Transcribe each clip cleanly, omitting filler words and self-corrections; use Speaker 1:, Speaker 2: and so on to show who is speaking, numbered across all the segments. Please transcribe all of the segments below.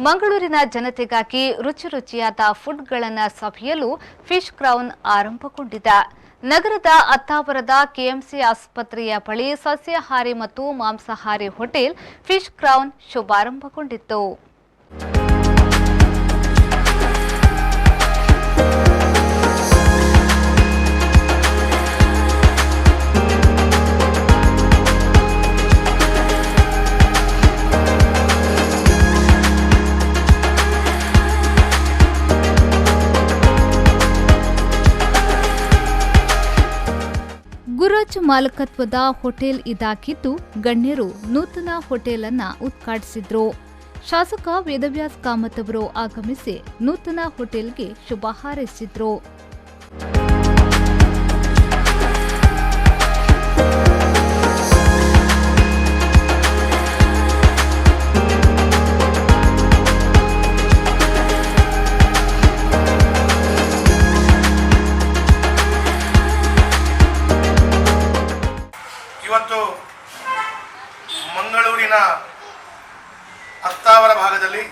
Speaker 1: ಮಂಗಳೂರಿನ ಜನತೆಗಾಗಿ ರುಚಿಯಾದ ಫುಡ್ಗಳನ್ನು ಸವಿಯಲು ಫಿಶ್ ಕ್ರೌನ್ ಆರಂಭಗೊಂಡಿದೆ. ನಗರದ ಅತ್ತಾವರದ ಕೆಎಂಸಿ ಆಸ್ಪತ್ರೆಯ ಬಳಿ ಸಸ್ಯಾಹಾರಿ ಮತ್ತು ಮಾಂಸಾಹಾರಿ ಹೋಟೆಲ್ ಫಿಶ್ ಕ್ರೌನ್ ಶುಭಾರಂಭಗೊಂಡಿತ್ತು. ಗುರುರಾಜ್ ಮಾಲಕತ್ವದ ಹೋಟೆಲ್ ಇದಾಗಿದ್ದು, ಗಣ್ಯರು ನೂತನ ಹೋಟೆಲ್ ಅನ್ನು ಉದ್ಘಾಟಿಸಿದ್ರು. ಶಾಸಕ ವೇದವ್ಯಾಸ್ ಕಾಮತ್ ಅವರು ಆಗಮಿಸಿ ನೂತನ ಹೋಟೆಲ್ಗೆ ಶುಭ ಹಾರೈಸಿದ್ರು.
Speaker 2: ಇವತ್ತು ಮಂಗಳೂರಿನ ಅತ್ತಾವರ ಭಾಗದಲ್ಲಿ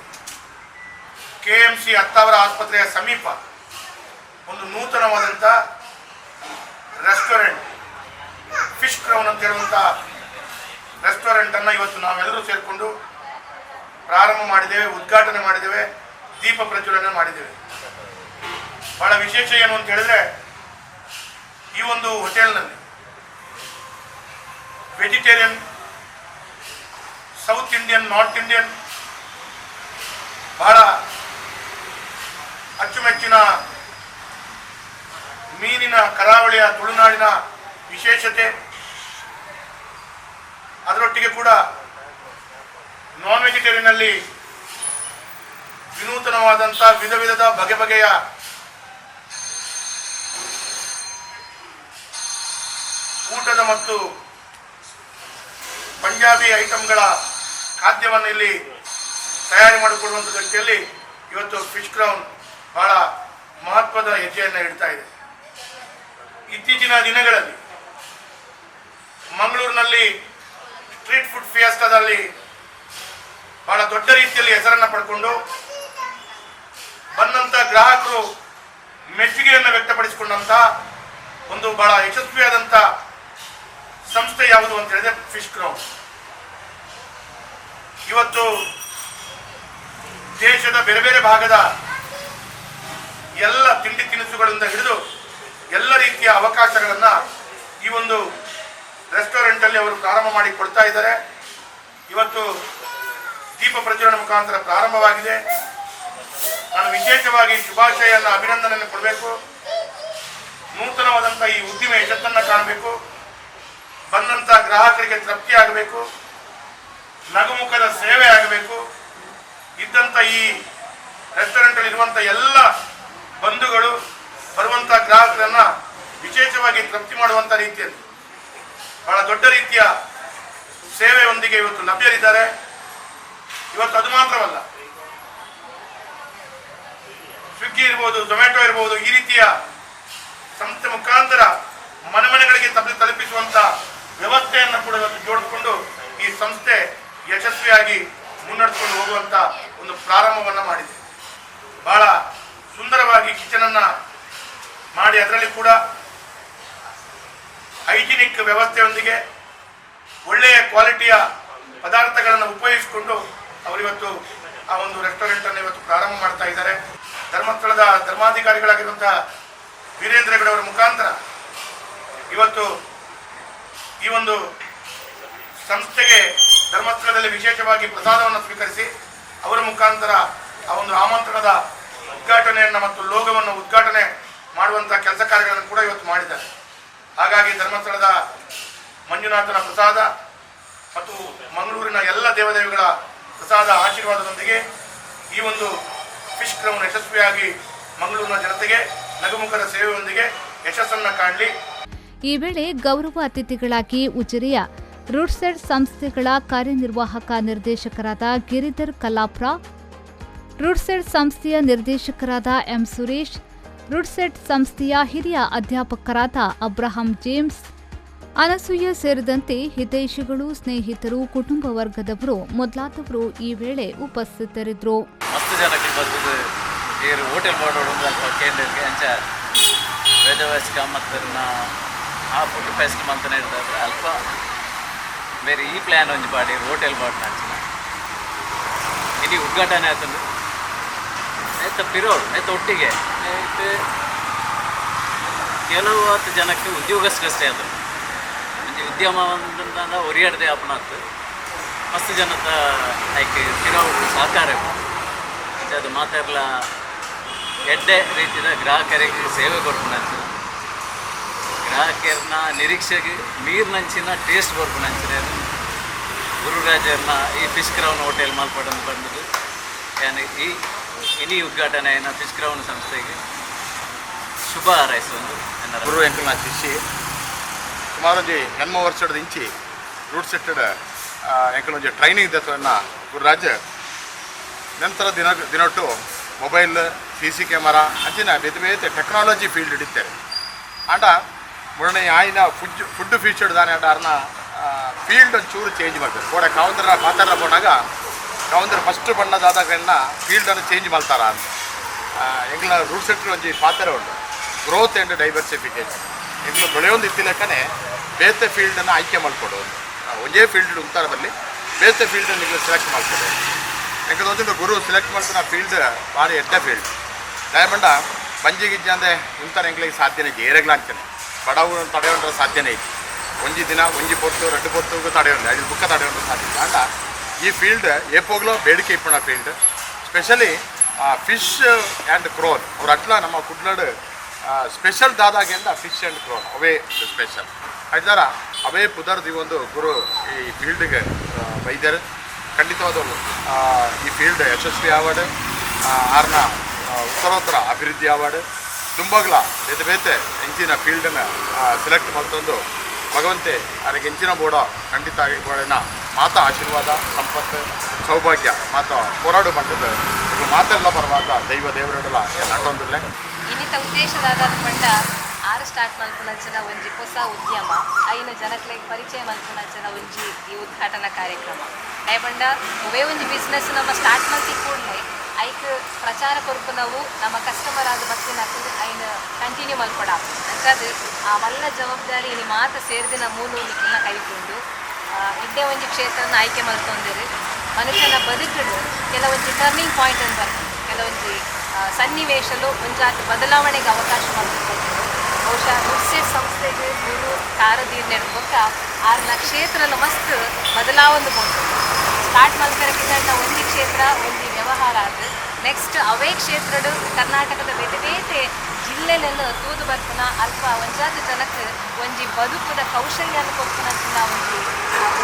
Speaker 2: ಕೆಎಂಸಿ ಅತ್ತಾವರ ಆಸ್ಪತ್ರೆಯ ಸಮೀಪ ಒಂದು ನೂತನವಾದಂಥ ರೆಸ್ಟೋರೆಂಟ್ ಫಿಶ್ ಕ್ರೌನ್ ಅಂತ ಹೇಳುವಂಥ ರೆಸ್ಟೋರೆಂಟನ್ನು ಇವತ್ತು ನಾವೆಲ್ಲರೂ ಸೇರಿಕೊಂಡು ಪ್ರಾರಂಭ ಮಾಡಿದ್ದೇವೆ, ಉದ್ಘಾಟನೆ ಮಾಡಿದ್ದೇವೆ, ದೀಪ ಪ್ರಜ್ವಲನೆ ಮಾಡಿದ್ದೇವೆ. ಬಹಳ ವಿಶೇಷ ಏನು ಅಂತ ಹೇಳಿದ್ರೆ, ಈ ಒಂದು ಹೋಟೆಲ್ನಲ್ಲಿ vegetarian, south Indian, north Indian ಬಹಳ ಅಚ್ಚುಮೆಚ್ಚಿನ ಮೀನಿನ ಕರಾವಳಿಯ ತುಳುನಾಡಿನ ವಿಶೇಷತೆ, ಅದರೊಟ್ಟಿಗೆ ಕೂಡ ನಾನ್ ವೆಜಿಟೇರಿಯನ್ನಲ್ಲಿ ವಿನೂತನವಾದಂಥ ವಿಧ ವಿಧದ ಬಗೆ ಬಗೆಯ ಊಟದ ಮತ್ತು ಪಂಜಾಬಿ ಐಟಮ್ಗಳ ಖಾದ್ಯವನ್ನು ಇಲ್ಲಿ ತಯಾರಿ ಮಾಡಿಕೊಳ್ಳುವಂಥ ದೃಷ್ಟಿಯಲ್ಲಿ ಇವತ್ತು ಫಿಶ್ ಕ್ರೌನ್ ಬಹಳ ಮಹತ್ವದ ಹೆಜ್ಜೆಯನ್ನು ಇಡ್ತಾ ಇದೆ. ಇತ್ತೀಚಿನ ದಿನಗಳಲ್ಲಿ ಮಂಗಳೂರಿನಲ್ಲಿ ಸ್ಟ್ರೀಟ್ ಫುಡ್ ಫಿಯೆಸ್ಟಾದಲ್ಲಿ ಬಹಳ ದೊಡ್ಡ ರೀತಿಯಲ್ಲಿ ಹೆಸರನ್ನು ಪಡ್ಕೊಂಡು ಬಂದಂಥ ಗ್ರಾಹಕರು ಮೆಚ್ಚುಗೆಯನ್ನು ವ್ಯಕ್ತಪಡಿಸಿಕೊಂಡಂಥ ಒಂದು ಬಹಳ ಯಶಸ್ವಿಯಾದಂಥ ಸಂಸ್ಥೆ ಯಾವುದು ಅಂತ ಹೇಳಿದ್ರೆ ಫಿಶ್ ಕ್ರೌನ್. ಇವತ್ತು ದೇಶದ ಬೇರೆ ಬೇರೆ ಭಾಗದ ಎಲ್ಲ ತಿಂಡಿ ತಿನಿಸುಗಳಿಂದ ಹಿಡಿದು ಎಲ್ಲ ರೀತಿಯ ಅವಕಾಶಗಳನ್ನು ಈ ಒಂದು ರೆಸ್ಟೋರೆಂಟ್ ಅಲ್ಲಿ ಅವರು ಪ್ರಾರಂಭ ಮಾಡಿ ಕೊಡ್ತಾ ಇದ್ದಾರೆ. ಇವತ್ತು ದೀಪ ಪ್ರಜ್ವಲನೆ ಮುಖಾಂತರ ಪ್ರಾರಂಭವಾಗಿದೆ. ನಾನು ವಿಶೇಷವಾಗಿ ಶುಭಾಶಯನ ಅಭಿನಂದನೆಯನ್ನು ಕೊಡಬೇಕು. ನೂತನವಾದಂಥ ಈ ಉದ್ದಿಮೆ ಯಶಸ್ಸನ್ನು ಕಾಣಬೇಕು, ಬಂದಂಥ ಗ್ರಾಹಕರಿಗೆ ತೃಪ್ತಿ ಆಗಬೇಕು, ನಗುಮುಖದ ಸೇವೆ ಆಗಬೇಕು. ಇದ್ದಂಥ ಈ ರೆಸ್ಟೋರೆಂಟಲ್ಲಿ ಇರುವಂಥ ಎಲ್ಲ ಬಂಧುಗಳು ಬರುವಂಥ ಗ್ರಾಹಕರನ್ನ ವಿಶೇಷವಾಗಿ ತೃಪ್ತಿ ಮಾಡುವಂಥ ರೀತಿಯಲ್ಲಿ ಬಹಳ ದೊಡ್ಡ ರೀತಿಯ ಸೇವೆಯೊಂದಿಗೆ ಇವತ್ತು ಲಭ್ಯರಿದ್ದಾರೆ. ಇವತ್ತು ಅದು ಮಾತ್ರವಲ್ಲ, ಸ್ವಿಗ್ಗಿ ಇರ್ಬೋದು, ಝೊಮ್ಯಾಟೊ ಇರ್ಬೋದು, ಈ ರೀತಿಯ ಸಂಸ್ಥೆ ಮುಖಾಂತರ ಮನೆ ಮನೆಗಳಿಗೆ ತಲುಪಿಸುವಂಥ ವ್ಯವಸ್ಥೆಯನ್ನು ಕೂಡ ಇವತ್ತು ಜೋಡಿಸಿಕೊಂಡು ಈ ಸಂಸ್ಥೆ ಯಶಸ್ವಿಯಾಗಿ ಮುನ್ನಡೆಸಿಕೊಂಡು ಹೋಗುವಂಥ ಒಂದು ಪ್ರಾರಂಭವನ್ನು ಮಾಡಿದೆ. ಬಹಳ ಸುಂದರವಾಗಿ ಕಿಚನನ್ನು ಮಾಡಿ ಅದರಲ್ಲಿ ಕೂಡ ಹೈಜಿನಿಕ್ ವ್ಯವಸ್ಥೆಯೊಂದಿಗೆ ಒಳ್ಳೆಯ ಕ್ವಾಲಿಟಿಯ ಪದಾರ್ಥಗಳನ್ನು ಉಪಯೋಗಿಸಿಕೊಂಡು ಅವರಿವತ್ತು ಆ ಒಂದು ರೆಸ್ಟೋರೆಂಟನ್ನು ಇವತ್ತು ಪ್ರಾರಂಭ ಮಾಡ್ತಾ ಇದ್ದಾರೆ. ಧರ್ಮಸ್ಥಳದ ಧರ್ಮಾಧಿಕಾರಿಗಳಾಗಿರುವಂತಹ ವೀರೇಂದ್ರ ಹೆಗಡೆ ಅವರ ಮುಖಾಂತರ ಇವತ್ತು ಈ ಒಂದು ಸಂಸ್ಥೆಗೆ ಧರ್ಮಸ್ಥಳದಲ್ಲಿ ವಿಶೇಷವಾಗಿ ಪ್ರಸಾದವನ್ನು ಸ್ವೀಕರಿಸಿ ಅವರ ಮುಖಾಂತರ ಆ ಒಂದು ಆಮಂತ್ರಣದ ಉದ್ಘಾಟನೆಯನ್ನು ಮತ್ತು ಲೋಗವನ್ನು ಉದ್ಘಾಟನೆ ಮಾಡುವಂಥ ಕೆಲಸ ಕಾರ್ಯಗಳನ್ನು ಕೂಡ ಇವತ್ತು ಮಾಡಿದ್ದಾರೆ. ಹಾಗಾಗಿ ಧರ್ಮಸ್ಥಳದ ಮಂಜುನಾಥನ ಪ್ರಸಾದ ಮತ್ತು ಮಂಗಳೂರಿನ ಎಲ್ಲ ದೇವದೇವಿಗಳ ಪ್ರಸಾದ ಆಶೀರ್ವಾದದೊಂದಿಗೆ ಈ ಒಂದು ಫಿಶ್ ಕ್ರೌನ್ ಯಶಸ್ವಿಯಾಗಿ ಮಂಗಳೂರಿನ ಜನತೆಗೆ ನಗುಮುಖದ ಸೇವೆಯೊಂದಿಗೆ ಯಶಸ್ಸನ್ನು ಕಾಣಲಿ.
Speaker 1: ಈ ವೇಳೆ ಗೌರವ ಅತಿಥಿಗಳಾಗಿ ಉಜಿರೆಯ ರೂಟ್ಸೆಡ್ ಸಂಸ್ಥೆಗಳ ಕಾರ್ಯನಿರ್ವಾಹಕ ನಿರ್ದೇಶಕರಾದ ಗಿರಿಧರ್ ಕಲ್ಲಾಪುರ, ರೂಟ್ಸೆಡ್ ಸಂಸ್ಥೆಯ ನಿರ್ದೇಶಕರಾದ ಎಂ ಸುರೇಶ್, ರೂಟ್ಸೆಡ್ ಸಂಸ್ಥೆಯ ಹಿರಿಯ ಅಧ್ಯಾಪಕರಾದ ಅಬ್ರಹಾಂ ಜೇಮ್ಸ್, ಅನಸೂಯ ಸೇರಿದಂತೆ ಹಿತೈಷಿಗಳು, ಸ್ನೇಹಿತರು, ಕುಟುಂಬ ವರ್ಗದವರು ಮೊದಲಾದವರು ಈ ವೇಳೆ ಉಪಸ್ಥಿತರಿದ್ದರು.
Speaker 3: ಮಸ್ತ್ ಜನಕ್ಕೆ ಬರ್ತದೆ ಇವರು ಹೋಟೆಲ್ ಮಾಡೋದು ಅಲ್ಪ ಕೇಂದ್ರಕ್ಕೆ ಅಂಚ ವೇದವಾಸಿಕ ಮತ್ತನ್ನ ಆ ಫುಡ್ ಫೆಸ್ಟ್ ಅಂತ ಹೇಳ್ತಾರೆ ಅಲ್ಪ ಬೇರೆ ಈ ಪ್ಲ್ಯಾನ್ ಒಂದು ಮಾಡಿ ಹೋಟೆಲ್ ಮಾಡ್ನ ಅಂಚಿನ ಇಡೀ ಉದ್ಘಾಟನೆ ಆಯ್ತಂದು ಆಯ್ತು ಪಿರೋಡು ಆಯ್ತು ಒಟ್ಟಿಗೆ ಆಯ್ತು ಕೆಲವು ಹತ್ತು ಜನಕ್ಕೆ ಉದ್ಯೋಗಕ್ಕಷ್ಟೇ ಅದು ಒಂದು ಉದ್ಯಮ ಒಂದಂದ ಒರಿಯಾಡದೆ ಅಪ್ಪನಾಗ್ತು ಮಸ್ತ್ ಜನದ ಆಯ್ಕೆ ಪಿರೋಡು ಸಹಕಾರ ಅದು ಮಾತಾಡಲ ಎಡ್ಡೆ ರೀತಿಯ ಗ್ರಾಹಕರಿಗೆ ಸೇವೆ ಕೊಡ್ಕೊಂಡಂಚಿನ ಗ್ರಾಹಕರನ್ನ ನಿರೀಕ್ಷೆಗೆ ಮೀರಿನಂಚಿನ ಟೇಸ್ಟ್ ಕೊಡ್ಕೊಂಡಂಚಿನ ಗುರುರಾಜರನ್ನ ಈ ಫಿಶ್ ಕ್ರೌನ್ ಹೋಟೆಲ್ ಮಾಲ್ಪಡನ್ನು ಬಂದದ್ದು ಈ ಇಡೀ ಉದ್ಘಾಟನೆ ಫಿಶ್ ಕ್ರೌನ್ ಸಂಸ್ಥೆಗೆ ಶುಭ ಹಾರೈಸುವುದು
Speaker 2: ಗುರು ಎಂಕಲ್ನ ಶಿಷ್ಯ ಸುಮಾರು ಒಂಜಿ ಹೆಣ್ಮ ವರ್ಷದ ಇಂಚಿ ರೂಟ್ ಸೆಟ್ಟೆಡ್ ಎಂಕಲ್ ಒಂಜಿ ಟ್ರೈನಿಂಗ್ ದತ್ತವನ್ನ ಗುರುರಾಜ್ ನಂತರ ದಿನೊಟ್ಟು ಮೊಬೈಲ್ CC ಕ್ಯಾಮರಾ ಅಂಚಿನ ಬೇತೆ ಬೇತೆ ಟೆಕ್ನಾಲಜಿ ಫೀಲ್ಡ್ ಹಿಡಿತಾರೆ ಆಂಡ ಮುರಣೆ ಆಯ್ನ ಫುಡ್ ಫೀಚರ್ಡ್ ದಾನೆ ಆಂಡ ಅವ್ರನ್ನ ಫೀಲ್ಡ್ ಒಂಚೂರು ಚೇಂಜ್ ಮಾಡ್ತಾರೆ ಕೂಡ ಕಾವಂದ್ರ ಮಾತಾಡ ಬೋನಾಗ ಕಾವಂದ್ರ ಫಸ್ಟ್ ಬಣ್ಣದಾದಾಗನ್ನ ಫೀಲ್ಡನ್ನು ಚೇಂಜ್ ಮಾಡ್ತಾರ ಅಂತ ಎಂಗ್ಲ ರೂಟ್ ಸೆಟ್ಟರ್ ಒಂಜಿ ಪಾತ್ರ ಉಂಟು ಗ್ರೋತ್ ಆ್ಯಂಡ್ ಡೈವರ್ಸಿಫಿಕೇಶನ್ ಎಂಗ್ಲು ಬೆಳೆಯೊಂದು ಇತ್ತಿಲಕ್ಕನೆ ಬೇತೆ ಫೀಲ್ಡನ್ನು ಆಯ್ಕೆ ಮಾಡ್ಕೊಡೋದು ಒಂದೇ ಫೀಲ್ಡ್ ಉಂಟಾರ ಬಲ್ಲಿ ಬೇತೆ ಫೀಲ್ಡನ್ನು ನೀವು ಸೆಲೆಕ್ಟ್ ಮಾಡ್ಕೊಡೋದು ಎಂಕದೊಂದು ಗುರು ಸೆಲೆಕ್ಟ್ ಮಾಡ್ತಾನೆ ಫೀಲ್ಡ್ ಭಾರಿ ಎಡ್ಡೆ ಫೀಲ್ಡ್ ದಯಮಂಡ ಬಂಜಿ ಗಿಜ್ಜ ಅಂದರೆ ಇಂಥರ ಎಂಗ್ಲಿಗೆ ಸಾಧ್ಯನೇ ಏರೆಗ್ಲ ಅಂತಾನೆ ಬಡವು ತಡೆಯೊಂಡ್ರೆ ಸಾಧ್ಯನೇ ಐತಿ ಒಂಜಿ ದಿನ ಒಂಜಿ ಪೊತ್ತು ರೆಡ್ಡು ಪೊತ್ತು ತಡೆಯೊಂದು ಅದು ಬುಕ್ಕ ತಡೆಯೊಂಡ್ರೆ ಸಾಧ್ಯ ಅಂಡ ಈ ಫೀಲ್ಡ್ ಏಪೋಗ್ಲೋ ಬೇಡಿಕೆ ಇಪ್ಪಣ field specially fish and crown ಅವ್ರು ಅಟ್ಲ ನಮ್ಮ ಕುಡ್ನಾಡು ಸ್ಪೆಷಲ್ ದಾದಾಗಿಂದ ಫಿಶ್ ಆ್ಯಂಡ್ ಕ್ರೋನ್ ಅವೇ ಸ್ಪೆಷಲ್ ಆಯ್ತಾರ ಅವೇ ಪುದರ್ದಿ ಒಂದು ಗುರು ಈ ಫೀಲ್ಡ್ಗೆ ಬೈದರು ಖಂಡಿತವಾದವರು ಈ ಫೀಲ್ಡ್ ಯಶಸ್ವಿ ಅವಾರ್ಡ್ ಆರ್ನ ಉತ್ತರೋತ್ತರ ಅಭಿವೃದ್ಧಿ ಅವಾರ್ಡ್ ತುಂಬಾಗ್ಲ ಬೇತೆ ಬೇತೆ ಎಂಚಿನ ಫೀಲ್ಡನ್ನು ಸೆಲೆಕ್ಟ್ ಮಾಡ್ತಂದು ಭಗವಂತೆ ಅದಕ್ಕೆ ಎಂಚಿನ ಬೋಡ ಖಂಡಿತ ಆಗಿ ಬೋಡನ ಮಾತ ಆಶೀರ್ವಾದ ಸಂಪತ್ತು ಸೌಭಾಗ್ಯ ಮಾತ ಹೋರಾಡು ಬಂಡದ ಮಾತೆಲ್ಲ ಪರವಾದ ದೈವ ದೇವರಲ್ಲ ನಟೊಂದಿಲ್ಲ
Speaker 4: ಇನ್ನಿತ ಉದ್ದೇಶದಾದ ಪಂಡ ಆರು ಸ್ಟಾರ್ಟ್ ಮಲ್ಪುನಂಚಿನ ಒಂಜಿ ಹೊಸ ಉದ್ಯಮ ಐನು ಜನಕ್ಲೆಗ್ ಪರಿಚಯ ಮಲ್ಪುನಂಚಿನ ಒಂಜಿ ಈ ಉದ್ಘಾಟನಾ ಕಾರ್ಯಕ್ರಮ ದಯಪಂಡ ಒವೇ ಒಂಜಿ ಬಿಸ್ನೆಸ್ ನಮ್ಮ ಸ್ಟಾರ್ಟ್ ಮಲ್ತಿ ಕೂಡಲೇ ಐಕ್ ಪ್ರಚಾರ ಕೊರ್ಪು ನಾವು ನಮ್ಮ ಕಸ್ಟಮರ್ ಆದ ಬತ್ತಿನ ಐನು ಕಂಟಿನ್ಯೂ ಮಲ್ಪಡ ಅಂಚದು ಆ ಮಲ್ಲ ಜವಾಬ್ದಾರಿ ಇನಿ ಮಾತ ಸೇರಿದಿನ ಮೂಲು ನಿಕ್ಲಿನ ಕೈಗೊಂಡು ಇದ್ದೇ ಒಂಜಿ ಕ್ಷೇತ್ರನ ಆಯ್ಕೆ ಮಲ್ತೊಂದಿರು ಮನುಷ್ಯನ ಬದುಕುಡು ಕೆಲವೊಂದು ಟರ್ನಿಂಗ್ ಪಾಯಿಂಟ್ ಅಂತ ಬರ್ತದೆ ಕೆಲವೊಂದು ಸನ್ನಿವೇಶಲು ಒಂಜಾತಿ ಬದಲಾವಣೆಗೆ ಅವಕಾಶ ಮಾಡ್ಕೊಂಡು ಬಹುಶಃ ನುಡ್ಸೆಟ್ ಸಂಸ್ಥೆಗೆ ಗುರು ಕಾರದೀರ್ ನೆಡ್ಬೇಕ ಆರ್ನ ಕ್ಷೇತ್ರಲು ಮಸ್ತ್ ಬದಲಾವಣೆ ಬಂತು ಸ್ಟಾರ್ಟ್ ಮಲ್ಕರಕ್ಕಿಂತ ಒಂದಿ ಕ್ಷೇತ್ರ ಒಂದಿ ವ್ಯವಹಾರ ಅದು ನೆಕ್ಸ್ಟ್ ಅವೇ ಕ್ಷೇತ್ರಡು ಕರ್ನಾಟಕದ ಬೇತೆ ಬೇತೆ ಜಿಲ್ಲೆಲೆಲ್ಲ ತೂದು ಬರ್ಪುನ ಅಲ್ಪ ಒಂಜಾತಿ ಜನಕ್ಕೆ ಒಂಜಿ ಬದುಕುದ ಕೌಶಲ್ಯನ ಕೊಡ್ಪುನಂಚಿನ ಒಂಜಿ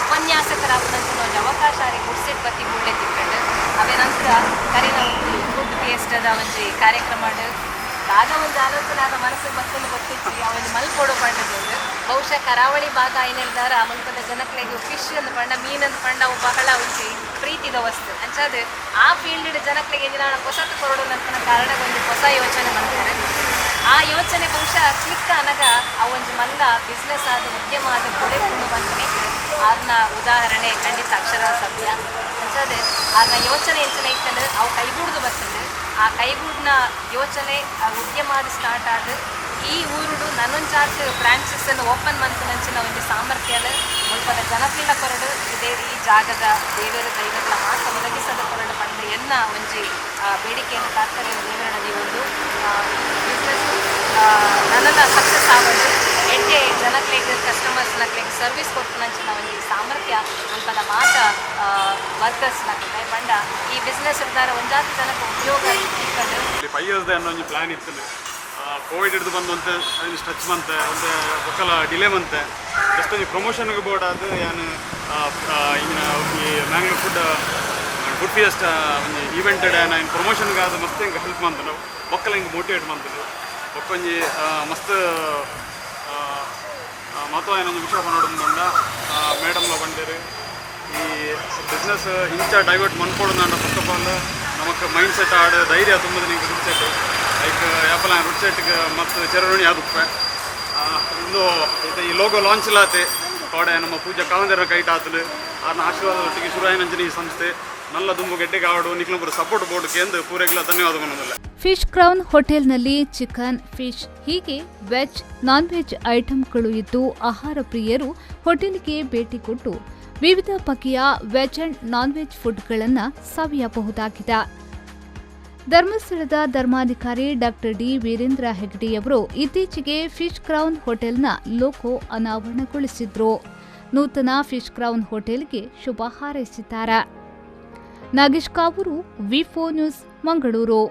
Speaker 4: ಉಪನ್ಯಾಸಕರಾಗುವಂಚಿನ ಒಂದು ಅವಕಾಶ ಅವರಿಗೆ ನುಡ್ಸೆಟ್ ಬತ್ತಿ ಗುಳ್ಳೆ ತಿಕ್ಕೊಂಡು ಅವೇ ನಂತರ ಕರಿನ ಒಂದು ಫುಡ್ ಟೇಸ್ಟದ ಒಂಜಿ ಕಾರ್ಯಕ್ರಮ ಆಗ ಒಂದು ಆಲೋಚನೆ ಆದ ಮನಸ್ಸಿಗೆ ಬರ್ತನ್ನು ಗೊತ್ತಿತ್ತು ಅವನು ಮಲ್ಕೊಡೋ ಪಂಡದವರು ಬಹುಶಃ ಕರಾವಳಿ ಭಾಗ ಏನಿಲ್ದಾರ ಮಲ್ಪದ ಜನಕ್ಲೆಗೆ ಫಿಶ್ ಅಂದು ಪಂಡ ಮೀನಂದು ಪಂಡ ಅವು ಬಹಳ ಒಂಜಿ ಪ್ರೀತಿದ ವಸ್ತು ಅಂಚದು ಆ ಫೀಲ್ಡ್ ಜನಕ್ಲೆಗೆ ನಾನು ಹೊಸತು ಕೊರಡು ನನ್ನ ಕಾರಣ ಒಂದು ಹೊಸ ಯೋಚನೆ ಮಾಡ್ತಾರೆ ಆ ಯೋಚನೆ ಬಹುಶಃ ಕ್ಲಿಕ್ ಅನಗ ಆ ಒಂದು ಮಲ್ಲ ಬಿಸ್ನೆಸ್ ಆದ ಉದ್ಯಮ ಆದ ಕೊಡೆಕೊಂಡು ಬಂದನೆ ಅದನ್ನ ಉದಾಹರಣೆ ಖಂಡಿತ ಅಕ್ಷರ ಸತ್ಯ ಅಂಚದೆ ಅದನ್ನ ಯೋಚನೆ ಎಂಚನೆ ಇತ್ತಂದ್ರೆ ಅವು ಕೈಗೂಡ್ದು ಬರ್ತದೆ ಆ ಕೈಗೂಡಿನ ಯೋಚನೆ ಉದ್ಯಮ ಆದ ಸ್ಟಾರ್ಟ್ ಆದ ಈ ಊರುಡು ನನ್ನೊಂಚಾಟ್ ಬ್ರಾಂಚಸ್ಸನ್ನು ಓಪನ್ ಮಂತನಂಚಿನ ಒಂದು ಸಾಮರ್ಥ್ಯದ ಮುಲ್ಪದ ಜನಪ್ರಿಯ ಕೊರಡು ಇದೇ ಈ ಜಾಗದ ದೇವರ ದೈವಗಳ ಮಾತ್ರ ಒದಗಿಸದ ಕೊರಡು ಬಂದ ಎನ್ನ ಒಂಜಿ ಬೇಡಿಕೆಯನ್ನು ತಾತ್ಪರ್ಯ ದೇವರನದಿ ಒಂದು ಬಿಸ್ನೆಸ್ ನನ್ನ ಸಕ್ಸಸ್ ಆಗೋದು ಎಂಟೆ ಜನಕ್ಲೆಗ್ ಕಸ್ಟಮರ್ಸ್ನಕ್ಲೆಗ್ ಸರ್ವಿಸ್ ಕೊಡ್ತನಂಚಿನ ಒಂದು ಸಾಮರ್ಥ್ಯ ಮುಲ್ಪದ ಮಾತ ವರ್ಕರ್ಸ್ನಕ್ಕೆ ಬಂಡ ಈ ಬಿಸ್ನೆಸ್ ಇರ್ದಾರ ಒಂಜಾತಿ ಜನಕ್ಕೆ ಉದ್ಯೋಗ ಇಟ್ಕೊಂಡು
Speaker 5: 5 years ಅನ್ನೋ ಒಂದು ಪ್ಲಾನ್ ಇತ್ತು ಕೋವಿಡ್ ಹಿಡಿದು ಬಂದಂತೆ ಅದನ್ನು ಸ್ಟಚ್ ಮಂತೆ ಒಂದು ಒಕ್ಕಲ ಡಿಲೇ ಮಂತೆ ಜಸ್ಟ್ ಒಂದು ಪ್ರಮೋಷನ್ಗೆ ಬೋರ್ಡ್ ಅದು ಏನು ಇನ್ನು ಈ ಮ್ಯಾಂಗ್ಳೂರ್ ಫುಡ್ ಫಿಯೆಸ್ಟ್ ಒಂದು ಈವೆಂಟೆಡ್ ಏನು ಪ್ರಮೋಷನ್ಗೆ ಅದು ಮಸ್ತ್ ಹಿಂಗೆ ಹೆಲ್ಪ್ ಮಾಡ್ತಾರೆ ನಾವು ಒಕ್ಕಲ ಹಿಂಗೆ ಮೋಟಿವೇಟ್ ಮಾಡ್ತಾರೆ ಒಕ್ಕೊಂಜಿ ಮಸ್ತ್ ಮಹತ್ವ ಏನೊಂದು ವಿಷಯ ನೋಡೋದು ಬಂದ ಮೇಡಮ್ಲ ಬಂದಿರಿ ಈ ಬಿಸ್ನೆಸ್ ಇಂಚ ಡೈವರ್ಟ್ ಮನ್ಕೊಡೋದು ನಾನು ಫಸ್ಟ್ ಆಫ್ ಆಲ್ ನಮಗೆ ಮೈಂಡ್ ಸೆಟ್ ಆಡು ಧೈರ್ಯ ತುಂಬದ ನಿಂಗೆ ರುಡ್ ಸೆಟ್ ಲೈಕ್ ಯಾಪಲ್ಲ ರುಡ್ ಸೆಟ್ಗೆ ಮತ್ತು ಚೆರವಣಿ ಆದುಪ್ಪೆ ಇಂದು ಈ ಲೋಗೋ ಲಾಂಚ್ ಇಲ್ಲತ್ತೆ ಕೋಡೆ ನಮ್ಮ ಪೂಜಾ ಕಾವಂದರ ಕೈಟ್ ಆತಲು ಆರ್ನ ಆಶೀರ್ವಾದದೊಟ್ಟಿಗೆ ಶುರುವಾಯಿನಂಚಿನ ಈ ಸಂಸ್ಥೆ ನಲ್ಲ ದುಂಬು ಗೆಡ್ಡೆ ಕಾವಡು ನಿಕ್ಲೊಬ್ಬರು ಸಪೋರ್ಟ್ ಬೋರ್ಡ್ಗೆ ಎಂದು ಪೂರೈಕಲ ಧನ್ಯವಾದ ಮನೋದಿಲ್ಲ.
Speaker 1: ಫಿಶ್ ಕ್ರೌನ್ ಹೋಟೆಲ್ನಲ್ಲಿ ಚಿಕನ್, ಫಿಶ್ ಹೀಗೆ ವೆಜ್, ನಾನ್ ವೆಜ್ ಐಟಂಗಳು ಇದ್ದು ಆಹಾರ ಪ್ರಿಯರು ಹೋಟೆಲ್ಗೆ ಭೇಟಿ ಕೊಟ್ಟು ವಿವಿಧ ಬಗೆಯ ವೆಜ್ ಅಂಡ್ ನಾನ್ ವೆಜ್ ಫುಡ್ಗಳನ್ನು ಸವಿಯಬಹುದಾಗಿದೆ. ಧರ್ಮಸ್ಥಳದ ಧರ್ಮಾಧಿಕಾರಿ ಡಾಕ್ಟರ್ ಡಿ ವೀರೇಂದ್ರ ಹೆಗ್ಡೆಯವರು ಇತ್ತೀಚೆಗೆ ಫಿಶ್ ಕ್ರೌನ್ ಹೋಟೆಲ್ನ ಲೋಗೋ ಅನಾವರಣಗೊಳಿಸಿದ್ರು. ನೂತನ ಫಿಶ್ ಕ್ರೌನ್ ಹೋಟೆಲ್ಗೆ ಶುಭ ಹಾರೈಸಿದ್ದಾರೆ. ನಾಗೇಶ್ ಕಾವೂರು, ವಿ4 ನ್ಯೂಸ್, ಮಂಗಳೂರು.